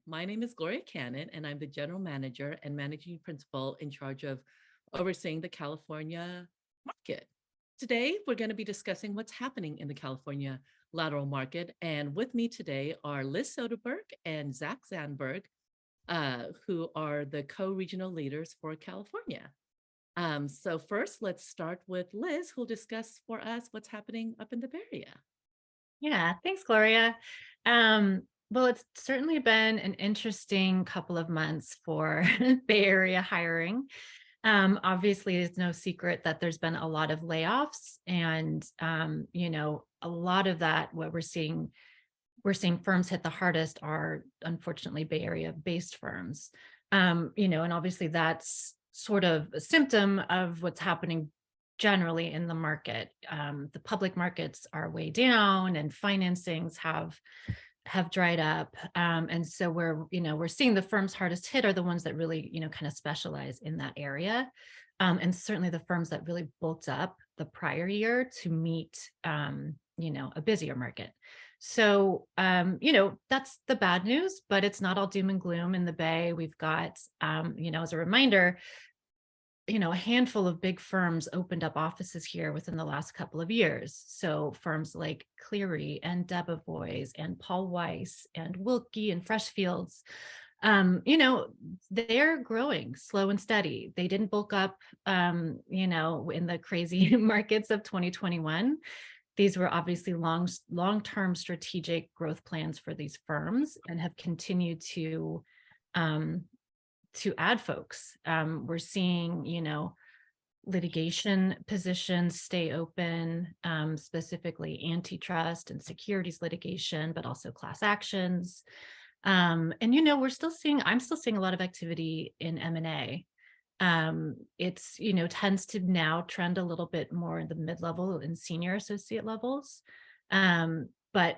My name is Gloria Cannon, and I'm the General Manager and Managing Principal in charge of overseeing the California market. Today, we're going to be discussing what's happening in the California lateral market. And with me today are Liz Soderberg and Zach Zandberg, who are the co-regional leaders for California. So first, let's start with Liz, who'll discuss for us what's happening up in the Bay Area. Yeah, thanks, Gloria. Well, it's certainly been an interesting couple of months for Bay Area hiring. Obviously, it's no secret that there's been a lot of layoffs, and a lot of that what we're seeing firms hit the hardest are unfortunately Bay Area based firms. And obviously that's sort of a symptom of what's happening generally in the market. The public markets are way down and financings have dried up. And so we're seeing the firms hardest hit are the ones that really, kind of specialize in that area. And certainly the firms that really bulked up the prior year to meet, a busier market. So, that's the bad news, but it's not all doom and gloom in the Bay. We've got, as a reminder, a handful of big firms opened up offices here within the last couple of years. So firms like Cleary and Debevoise and Paul Weiss and Wilkie and Freshfields, they're growing slow and steady. They didn't bulk up, in the crazy markets of 2021. These were obviously long-term strategic growth plans for these firms and have continued to add folks. We're seeing, litigation positions stay open, specifically antitrust and securities litigation, but also class actions. And I'm still seeing a lot of activity in M&A. It's, tends to now trend a little bit more in the mid-level and senior associate levels. But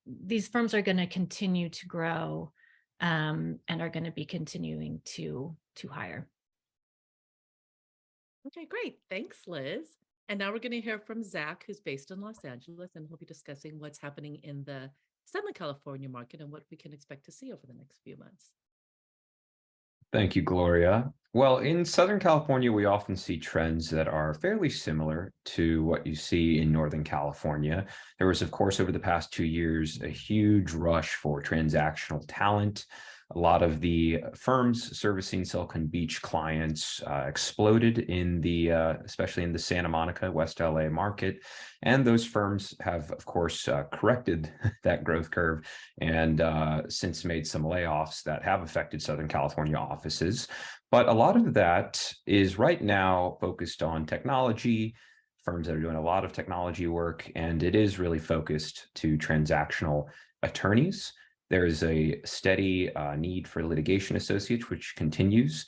these firms are going to continue to grow, and are going to be continuing to hire. Okay, great. Thanks, Liz. And now we're going to hear from Zach, who's based in Los Angeles, and he'll be discussing what's happening in the Southern California market and what we can expect to see over the next few months. Thank you, Gloria. Well, in Southern California, we often see trends that are fairly similar to what you see in Northern California. There was, of course, over the past 2 years, a huge rush for transactional talent. A lot of the firms servicing Silicon Beach clients exploded especially in the Santa Monica, West LA market. And those firms have, of course, corrected that growth curve and since made some layoffs that have affected Southern California offices. But a lot of that is right now focused on technology, firms that are doing a lot of technology work, and it is really focused to transactional attorneys. There is a steady need for litigation associates, which continues.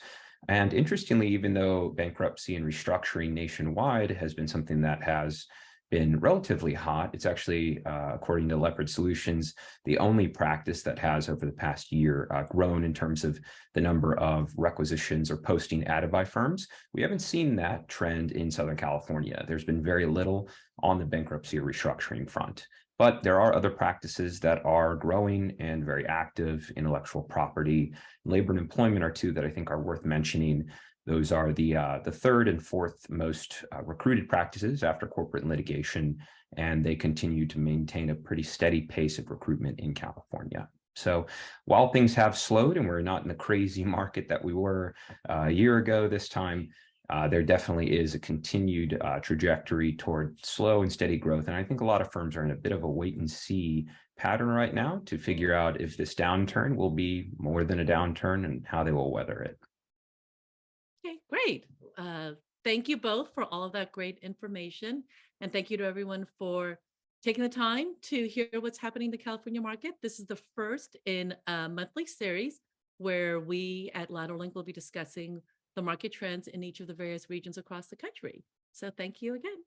And interestingly, even though bankruptcy and restructuring nationwide has been something that has been relatively hot, it's actually, according to Leopard Solutions, the only practice that has over the past year grown in terms of the number of requisitions or posting added by firms. We haven't seen that trend in Southern California. There's been very little on the bankruptcy or restructuring front. But there are other practices that are growing and very active. Intellectual property, labor and employment are two that I think are worth mentioning. Those are the third and fourth most recruited practices after corporate and litigation, and they continue to maintain a pretty steady pace of recruitment in California. So while things have slowed and we're not in the crazy market that we were a year ago this time, there definitely is a continued trajectory toward slow and steady growth. And I think a lot of firms are in a bit of a wait and see pattern right now to figure out if this downturn will be more than a downturn and how they will weather it. Okay, great. Thank you both for all of that great information. And thank you to everyone for taking the time to hear what's happening in the California market. This is the first in a monthly series where we at Lateral Link will be discussing the market trends in each of the various regions across the country. So thank you again.